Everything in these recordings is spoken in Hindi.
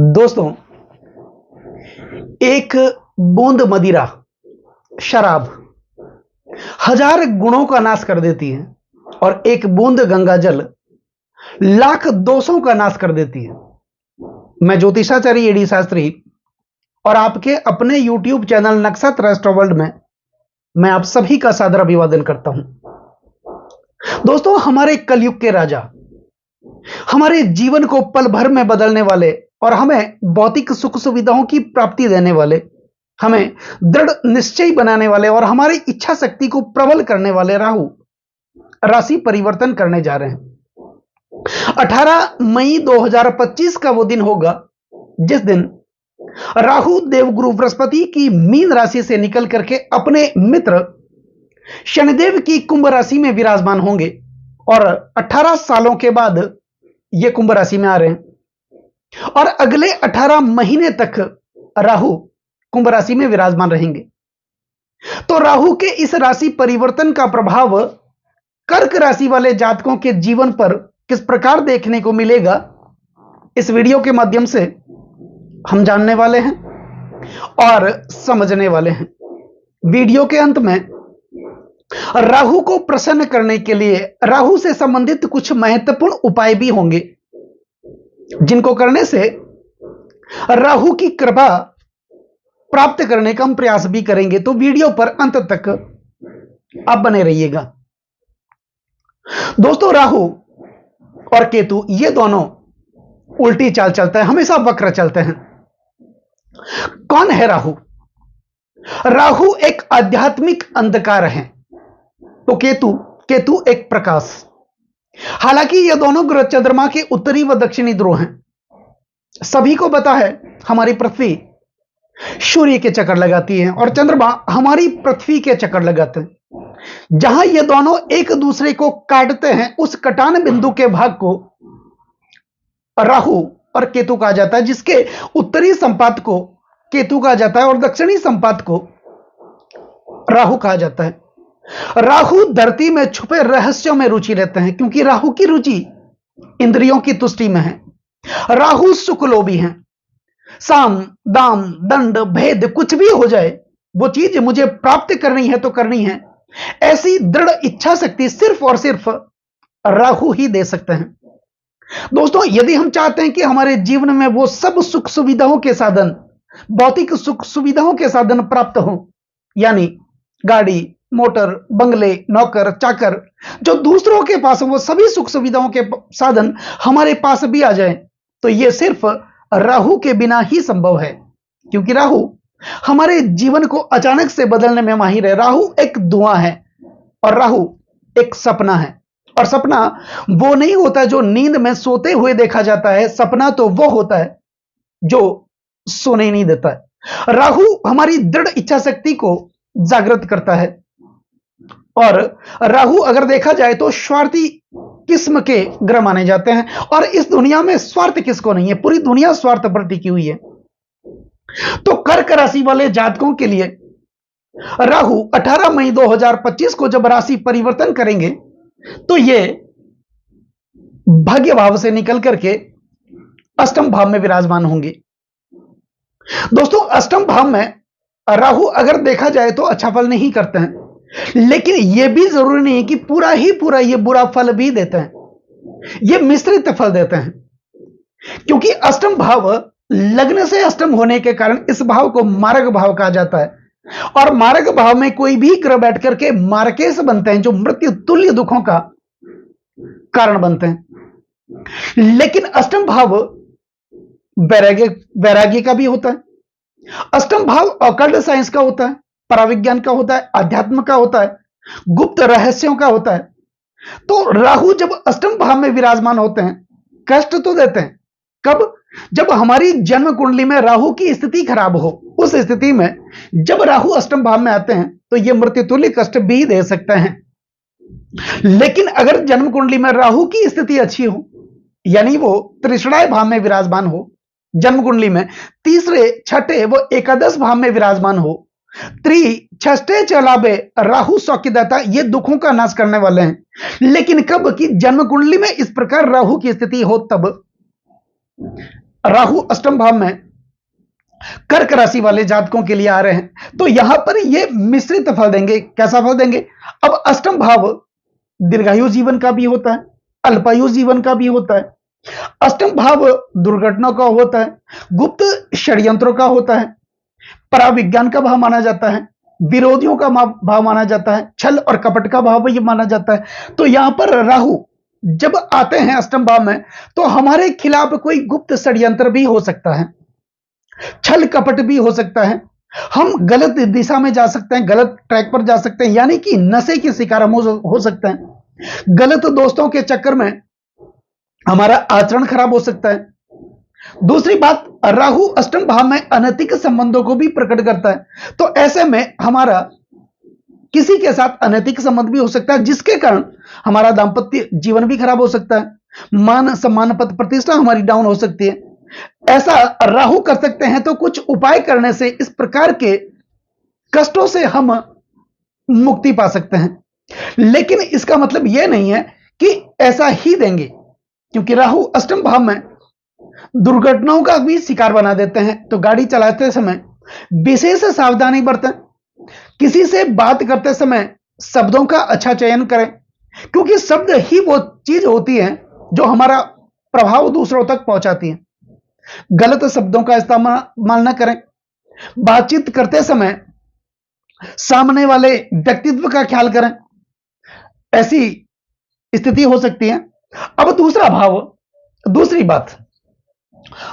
दोस्तों, एक बूंद मदिरा शराब हजार गुणों का नाश कर देती है और एक बूंद गंगा जल लाख दोषों का नाश कर देती है। मैं ज्योतिषाचार्य एडी शास्त्री और आपके अपने YouTube चैनल नक्षत्र एस्ट्रो वर्ल्ड में मैं आप सभी का सादर अभिवादन करता हूं। दोस्तों, हमारे कलयुग के राजा, हमारे जीवन को पल भर में बदलने वाले और हमें भौतिक सुख सुविधाओं की प्राप्ति देने वाले, हमें दृढ़ निश्चय बनाने वाले और हमारी इच्छा शक्ति को प्रबल करने वाले राहु राशि परिवर्तन करने जा रहे हैं। 18 मई 2025 का वो दिन होगा जिस दिन राहु देवगुरु बृहस्पति की मीन राशि से निकल करके अपने मित्र शनिदेव की कुंभ राशि में विराजमान होंगे और 18 सालों के बाद ये कुंभ राशि में आ रहे हैं और अगले 18 महीने तक राहु कुंभ राशि में विराजमान रहेंगे। तो राहु के इस राशि परिवर्तन का प्रभाव कर्क राशि वाले जातकों के जीवन पर किस प्रकार देखने को मिलेगा, इस वीडियो के माध्यम से हम जानने वाले हैं और समझने वाले हैं। वीडियो के अंत में राहु को प्रसन्न करने के लिए राहु से संबंधित कुछ महत्वपूर्ण उपाय भी होंगे जिनको करने से राहु की कृपा प्राप्त करने का हम प्रयास भी करेंगे। तो वीडियो पर अंत तक आप बने रहिएगा। दोस्तों, राहु और केतु ये दोनों उल्टी चाल चलते हैं, हमेशा वक्र चलते हैं। कौन है राहु? राहु एक आध्यात्मिक अंधकार है तो केतु एक प्रकाश। हालांकि ये दोनों ग्रह चंद्रमा के उत्तरी व दक्षिणी ध्रुव हैं। सभी को पता है हमारी पृथ्वी सूर्य के चक्कर लगाती है और चंद्रमा हमारी पृथ्वी के चक्कर लगाते हैं। जहां ये दोनों एक दूसरे को काटते हैं उस कटान बिंदु के भाग को राहु और केतु कहा जाता है, जिसके उत्तरी संपात को केतु कहा जाता है और दक्षिणी संपात को राहु कहा जाता है। राहु धरती में छुपे रहस्यों में रुचि रहते हैं क्योंकि राहु की रुचि इंद्रियों की तुष्टि में है। राहु सुखलोभी हैं। साम दाम दंड भेद कुछ भी हो जाए, वो चीज मुझे प्राप्त करनी है तो करनी है, ऐसी दृढ़ इच्छा शक्ति सिर्फ और सिर्फ राहु ही दे सकते हैं। दोस्तों, यदि हम चाहते हैं कि हमारे जीवन में वो सब सुख सुविधाओं के साधन, भौतिक सुख सुविधाओं के साधन प्राप्त हो, यानी गाड़ी मोटर बंगले नौकर चाकर जो दूसरों के पास, वो सभी सुख सुविधाओं के साधन हमारे पास भी आ जाएं, तो ये सिर्फ राहु के बिना ही संभव है क्योंकि राहु हमारे जीवन को अचानक से बदलने में माहिर है। राहु एक धुआं है और राहु एक सपना है और सपना वो नहीं होता जो नींद में सोते हुए देखा जाता है। सपना तो वो होता है जो सोने नहीं देता है। राहु हमारी दृढ़ इच्छा शक्ति को जागृत करता है और राहु अगर देखा जाए तो स्वार्थी किस्म के ग्रह माने जाते हैं और इस दुनिया में स्वार्थ किसको नहीं है, पूरी दुनिया स्वार्थ पर टिकी हुई है। तो कर्क राशि वाले जातकों के लिए राहु 18 मई 2025 को जब राशि परिवर्तन करेंगे तो ये भाग्य भाव से निकल करके अष्टम भाव में विराजमान होंगे। दोस्तों, अष्टम भाव में राहु अगर देखा जाए तो अच्छा फल नहीं करते हैं, लेकिन यह भी जरूरी नहीं है कि पूरा ही पूरा ये बुरा फल भी देते हैं। ये मिश्रित फल देते हैं क्योंकि अष्टम भाव लग्न से अष्टम होने के कारण इस भाव को मारक भाव कहा जाता है और मारक भाव में कोई भी ग्रह बैठ करके मारकेश बनते हैं जो मृत्यु तुल्य दुखों का कारण बनते हैं। लेकिन अष्टम भाव वैराग्य का भी होता है। अष्टम भाव ऑकल्ट साइंस का होता है, पराविज्ञान का होता है, अध्यात्म का होता है, गुप्त रहस्यों का होता है। तो राहु जब अष्टम भाव में विराजमान होते हैं कष्ट तो देते हैं। कब? जब हमारी जन्म कुंडली में राहु की स्थिति खराब हो। उस स्थिति में जब राहु अष्टम भाव में आते हैं तो यह मृत्यु तुल्य कष्ट भी दे सकते हैं। लेकिन अगर जन्म कुंडली में राहु की स्थिति अच्छी हो, यानी वो त्रिषणाय भाव में विराजमान हो, जन्म कुंडली में तीसरे छठे व एकादश भाव में विराजमान हो, छठे चलाबे राहु सौख्यदाता, ये दुखों का नाश करने वाले हैं। लेकिन कब कि जन्म कुंडली में इस प्रकार राहु की स्थिति हो तब राहु अष्टम भाव में कर्क राशि वाले जातकों के लिए आ रहे हैं, तो यहां पर ये मिश्रित फल देंगे। कैसा फल देंगे? अब अष्टम भाव दीर्घायु जीवन का भी होता है, अल्पायु जीवन का भी होता है। अष्टम भाव दुर्घटनाओं का होता है, गुप्त षड्यंत्रों का होता है, पराविज्ञान का भाव माना जाता है, विरोधियों का भाव माना जाता है, छल और कपट का भाव भी माना जाता है। तो यहां पर राहु जब आते हैं अष्टम भाव में, तो हमारे खिलाफ कोई गुप्त षड्यंत्र भी हो सकता है, छल कपट भी हो सकता है, हम गलत दिशा में जा सकते हैं, गलत ट्रैक पर जा सकते हैं, यानी कि नशे के शिकार हम हो सकते हैं, गलत दोस्तों के चक्कर में हमारा आचरण खराब हो सकता है। दूसरी बात, राहु अष्टम भाव में अनैतिक संबंधों को भी प्रकट करता है, तो ऐसे में हमारा किसी के साथ अनैतिक संबंध भी हो सकता है, जिसके कारण हमारा दांपत्य जीवन भी खराब हो सकता है, मान सम्मान पद प्रतिष्ठा हमारी डाउन हो सकती है। ऐसा राहु कर सकते हैं, तो कुछ उपाय करने से इस प्रकार के कष्टों से हम मुक्ति पा सकते हैं। लेकिन इसका मतलब यह नहीं है कि ऐसा ही देंगे, क्योंकि राहु अष्टम भाव में दुर्घटनाओं का भी शिकार बना देते हैं। तो गाड़ी चलाते समय विशेष सावधानी बरतें, किसी से बात करते समय शब्दों का अच्छा चयन करें, क्योंकि शब्द ही वो चीज होती है जो हमारा प्रभाव दूसरों तक पहुंचाती है। गलत शब्दों का इस्तेमाल न करें। बातचीत करते समय सामने वाले व्यक्तित्व का ख्याल करें, ऐसी स्थिति हो सकती है। अब दूसरी बात,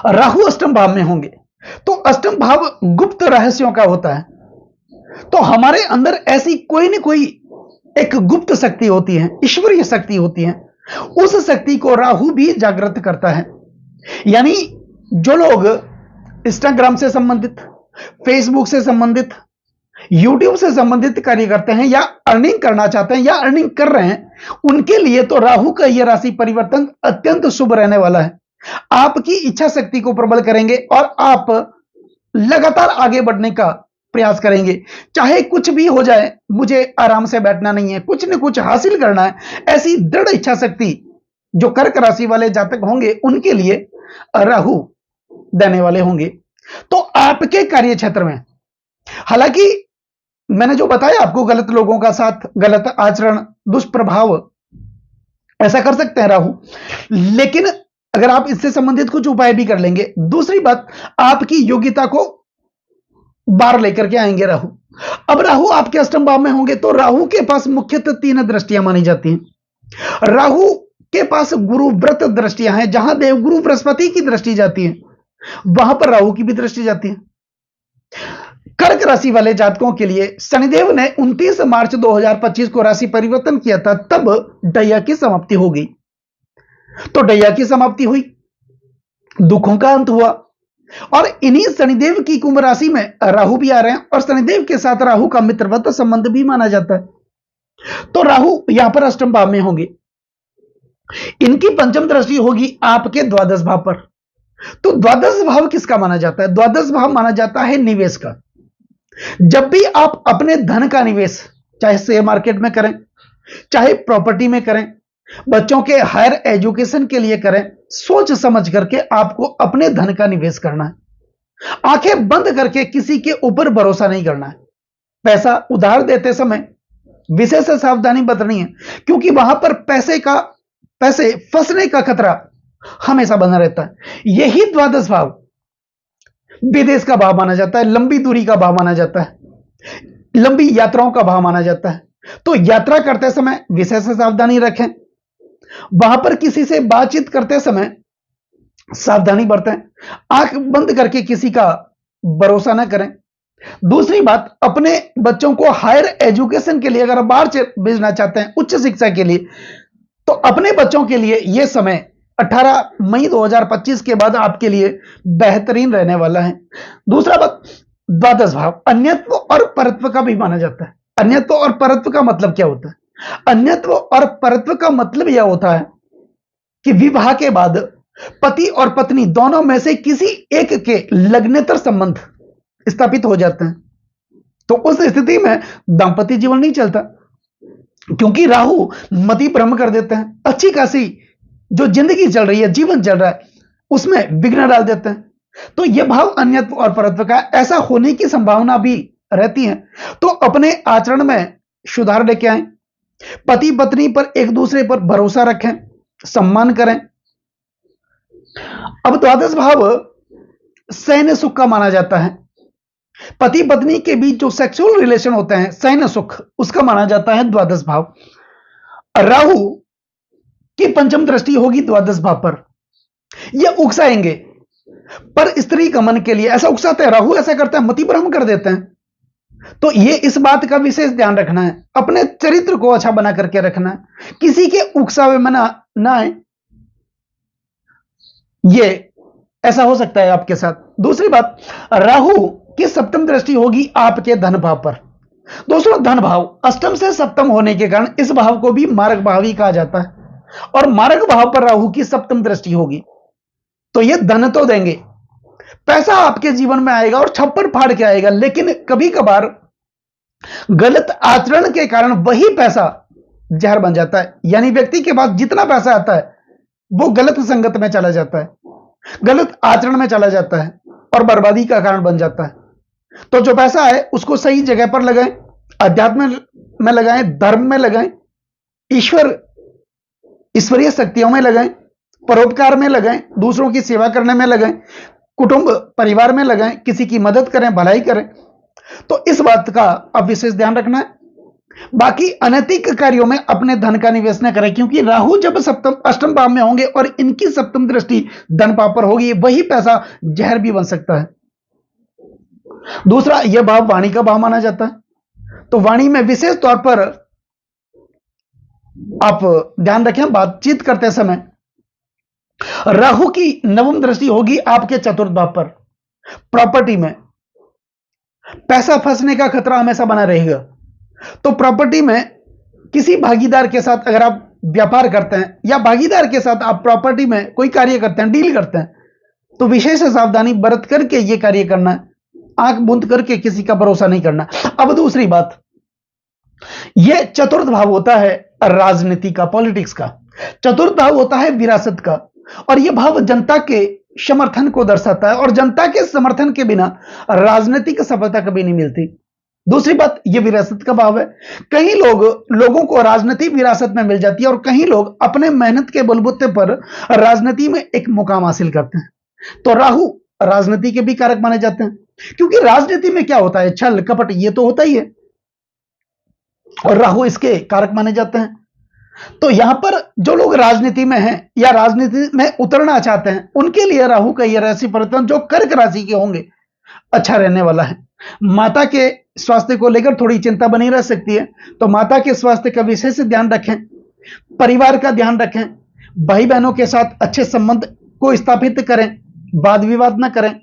राहु अष्टम भाव में होंगे तो अष्टम भाव गुप्त रहस्यों का होता है, तो हमारे अंदर ऐसी कोई न कोई एक गुप्त शक्ति होती है, ईश्वरीय शक्ति होती है, उस शक्ति को राहु भी जागृत करता है। यानी जो लोग इंस्टाग्राम से संबंधित, फेसबुक से संबंधित, यूट्यूब से संबंधित कार्य करते हैं या अर्निंग करना चाहते हैं या अर्निंग कर रहे हैं, उनके लिए तो राहु का यह राशि परिवर्तन अत्यंत शुभ रहने वाला है। आपकी इच्छा शक्ति को प्रबल करेंगे और आप लगातार आगे बढ़ने का प्रयास करेंगे। चाहे कुछ भी हो जाए, मुझे आराम से बैठना नहीं है, कुछ न कुछ हासिल करना है, ऐसी दृढ़ इच्छा शक्ति जो कर्क राशि वाले जातक होंगे उनके लिए राहु देने वाले होंगे। तो आपके कार्य क्षेत्र में, हालांकि मैंने जो बताया आपको, गलत लोगों का साथ, गलत आचरण, दुष्प्रभाव, ऐसा कर सकते हैं राहु, लेकिन अगर आप इससे संबंधित कुछ उपाय भी कर लेंगे। दूसरी बात, आपकी योग्यता को बाहर लेकर के आएंगे राहु। अब राहु आपके अष्टम भाव में होंगे तो राहु के पास मुख्यतः 3 दृष्टियां मानी जाती हैं। राहु के पास गुरु व्रत दृष्टियां हैं, जहां देवगुरु बृहस्पति की दृष्टि जाती है वहां पर राहु की भी दृष्टि जाती है। कर्क राशि वाले जातकों के लिए शनिदेव ने 29 मार्च 2025 को राशि परिवर्तन किया था, तब डैया की समाप्ति हो गई। तो डैया की समाप्ति हुई, दुखों का अंत हुआ, और इन्हीं शनिदेव की कुंभ राशि में राहु भी आ रहे हैं, और शनिदेव के साथ राहु का मित्रवत संबंध भी माना जाता है। तो राहु यहां पर अष्टम भाव में होंगे, इनकी पंचम दृष्टि होगी आपके द्वादश भाव पर। तो द्वादश भाव किसका माना जाता है? द्वादश भाव माना जाता है निवेश का। जब भी आप अपने धन का निवेश, चाहे शेयर मार्केट में करें, चाहे प्रॉपर्टी में करें, बच्चों के हायर एजुकेशन के लिए करें, सोच समझ करके आपको अपने धन का निवेश करना है। आंखें बंद करके किसी के ऊपर भरोसा नहीं करना है। पैसा उधार देते समय विशेष सावधानी बरतनी है, क्योंकि वहां पर पैसे फंसने का खतरा हमेशा बना रहता है। यही द्वादश भाव विदेश का भाव माना जाता है, लंबी दूरी का भाव माना जाता है, लंबी यात्राओं का भाव माना जाता है। तो यात्रा करते समय विशेष सावधानी रखें, वहां पर किसी से बातचीत करते समय सावधानी बरतें, आंख बंद करके किसी का भरोसा ना करें। दूसरी बात, अपने बच्चों को हायर एजुकेशन के लिए अगर बाहर भेजना चाहते हैं, उच्च शिक्षा के लिए, तो अपने बच्चों के लिए यह समय 18 मई 2025 के बाद आपके लिए बेहतरीन रहने वाला है। दूसरा बात, द्वादश भाव अन्यत्व और परत्व का भी माना जाता है। अन्यत्व और परत्व का मतलब क्या होता है? अन्यत्व और परत्व का मतलब यह होता है कि विवाह के बाद पति और पत्नी दोनों में से किसी एक के लग्नेतर संबंध स्थापित हो जाते हैं, तो उस स्थिति में दांपत्य जीवन नहीं चलता, क्योंकि राहु मति भ्रम कर देते हैं। अच्छी खासी जो जिंदगी चल रही है, जीवन चल रहा है, उसमें विघ्न डाल देते हैं। तो यह भाव अन्यत्व और परत्व का ऐसा होने की संभावना भी रहती है। तो अपने आचरण में सुधार लेके आए, पति पत्नी पर एक दूसरे पर भरोसा रखें, सम्मान करें। अब द्वादश भाव सैन्य सुख का माना जाता है। पति पत्नी के बीच जो सेक्सुअल रिलेशन होते हैं, सैन्य सुख, उसका माना जाता है द्वादश भाव। राहु की पंचम दृष्टि होगी द्वादश भाव पर। यह उकसाएंगे पर स्त्री गमन के लिए, ऐसा उकसाते हैं, राहु ऐसा करता है, मति भ्रम कर देते हैं। तो यह इस बात का विशेष ध्यान रखना है, अपने चरित्र को अच्छा बना करके रखना है, किसी के उकसावे में ना आए। यह ऐसा हो सकता है आपके साथ। दूसरी बात, राहु की सप्तम दृष्टि होगी आपके धन भाव पर। दोस्तों, धन भाव अष्टम से सप्तम होने के कारण इस भाव को भी मारक भाव ही कहा जाता है, और मारक भाव पर राहु की सप्तम दृष्टि होगी तो यह धन तो देंगे, पैसा आपके जीवन में आएगा और छप्पर फाड़ के आएगा, लेकिन कभी कभार गलत आचरण के कारण वही पैसा जहर बन जाता है। यानी व्यक्ति के पास जितना पैसा आता है वो गलत संगत में चला जाता है, गलत आचरण में चला जाता है और बर्बादी का कारण बन जाता है। तो जो पैसा है उसको सही जगह पर लगाएं, अध्यात्म में लगाएं, धर्म में लगाएं, ईश्वरीय शक्तियों में लगाएं, परोपकार में लगाएं, दूसरों की सेवा करने में लगाएं, कुटुंब परिवार में लगाएं, किसी की मदद करें, भलाई करें। तो इस बात का अब विशेष ध्यान रखना है। बाकी अनैतिक कार्यों में अपने धन का निवेश न करें, क्योंकि राहु जब अष्टम भाव में होंगे और इनकी सप्तम दृष्टि धन भाव पर होगी, वही पैसा जहर भी बन सकता है। दूसरा, यह भाव वाणी का भाव माना जाता है। तो वाणी में विशेष तौर पर आप ध्यान रखें, बातचीत करते समय राहु की नवम दृष्टि होगी आपके चतुर्थ भाव पर। प्रॉपर्टी में पैसा फंसने का खतरा हमेशा बना रहेगा। तो प्रॉपर्टी में किसी भागीदार के साथ अगर आप व्यापार करते हैं या भागीदार के साथ आप प्रॉपर्टी में कोई कार्य करते हैं, डील करते हैं, तो विशेष सावधानी बरत करके यह कार्य करना है, आंख बूंद करके किसी का भरोसा नहीं करना। अब दूसरी बात, यह चतुर्थ भाव होता है राजनीति का, पॉलिटिक्स का। चतुर्थ भाव होता है विरासत का, और यह भाव जनता के समर्थन को दर्शाता है, और जनता के समर्थन के बिना राजनीतिक सफलता कभी नहीं मिलती। दूसरी बात, यह विरासत का भाव है। कई लोगों को राजनीति विरासत में मिल जाती है, और कई लोग अपने मेहनत के बलबूते पर राजनीति में एक मुकाम हासिल करते हैं। तो राहु राजनीति के भी कारक माने जाते हैं, क्योंकि राजनीति में क्या होता है, छल कपट, ये तो होता ही है, और राहु इसके कारक माने जाते हैं। तो यहां पर जो लोग राजनीति में हैं या राजनीति में उतरना चाहते हैं, उनके लिए राहु का यह राशि परिवर्तन जो कर्क राशि के होंगे अच्छा रहने वाला है। माता के स्वास्थ्य को लेकर थोड़ी चिंता बनी रह सकती है, तो माता के स्वास्थ्य का विशेष ध्यान रखें, परिवार का ध्यान रखें, भाई बहनों के साथ अच्छे संबंध को स्थापित करें, वाद विवाद न करें,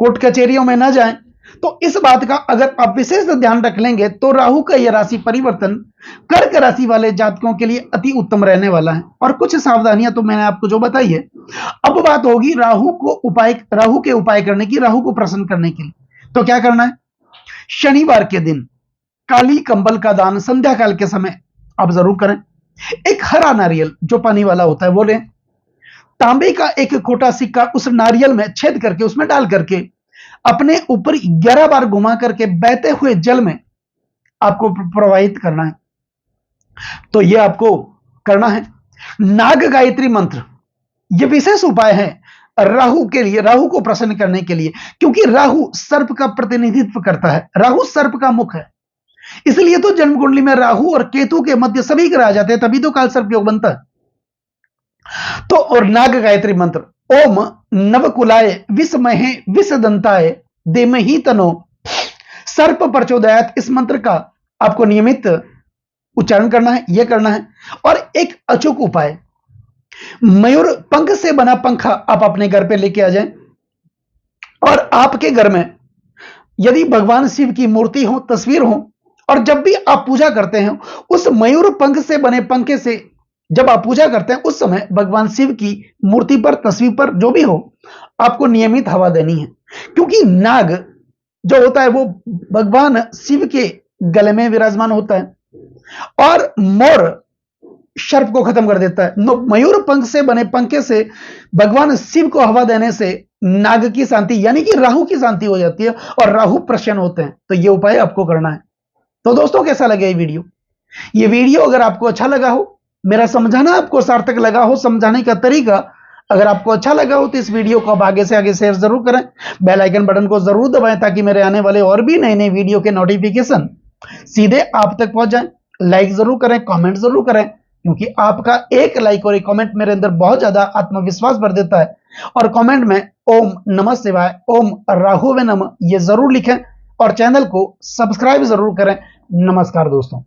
कोर्ट कचहरियों में न जाएं। तो इस बात का अगर आप विशेष ध्यान रख लेंगे तो राहु का यह राशि परिवर्तन कर्क राशि वाले जातकों के लिए अति उत्तम रहने वाला है। और कुछ सावधानियां तो मैंने आपको जो बताई है। अब बात होगी राहु के उपाय करने की, राहु को प्रसन्न करने के लिए। तो क्या करना है, शनिवार के दिन काली कंबल का दान संध्या काल के समय आप जरूर करें। एक हरा नारियल जो पानी वाला होता है वो लें, तांबे का एक खोटा सिक्का उस नारियल में छेद करके उसमें डाल करके अपने ऊपर 11 बार घुमा करके बहते हुए जल में आपको प्रवाहित करना है। तो यह आपको करना है। नाग गायत्री मंत्र, यह विशेष उपाय है राहु के लिए, राहु को प्रसन्न करने के लिए, क्योंकि राहु सर्प का प्रतिनिधित्व करता है, राहु सर्प का मुख है। इसलिए तो जन्म कुंडली में राहु और केतु के मध्य सभी ग्रह आ जाते हैं, तभी तो काल सर्प योग बनता है। तो और नाग गायत्री मंत्र, ओम नवकुलाय विषमहे विषदंताय देमहि तनो सर्प प्रचोदयात, इस मंत्र का आपको नियमित उच्चारण करना है, यह करना है। और एक अचूक उपाय, मयूर पंख से बना पंखा आप अपने घर पे लेके आ जाएं, और आपके घर में यदि भगवान शिव की मूर्ति हो, तस्वीर हो, और जब भी आप पूजा करते हैं उस मयूर पंख से बने पंखे से जब आप पूजा करते हैं उस समय भगवान शिव की मूर्ति पर, तस्वीर पर, जो भी हो, आपको नियमित हवा देनी है। क्योंकि नाग जो होता है वो भगवान शिव के गले में विराजमान होता है, और मोर सर्प को खत्म कर देता है। मयूर पंख से बने पंखे से भगवान शिव को हवा देने से नाग की शांति यानी कि राहु की शांति हो जाती है और राहु प्रसन्न होते हैं। तो ये उपाय आपको करना है। तो दोस्तों कैसा लगा ये वीडियो अगर आपको अच्छा लगा हो, मेरा समझाना आपको सार्थक लगा हो, समझाने का तरीका अगर आपको अच्छा लगा हो तो इस वीडियो को आप आगे से आगे शेयर जरूर करें, बेल आइकन बटन को जरूर दबाएं ताकि मेरे आने वाले और भी नए नए वीडियो के नोटिफिकेशन सीधे आप तक पहुंच जाएं। लाइक जरूर करें, कमेंट जरूर करें, क्योंकि आपका एक लाइक और एक कमेंट मेरे अंदर बहुत ज्यादा आत्मविश्वास भर देता है। और कमेंट में ओम नमः शिवाय, ओम राहु वे नमः ये जरूर लिखें और चैनल को सब्सक्राइब जरूर करें। नमस्कार दोस्तों।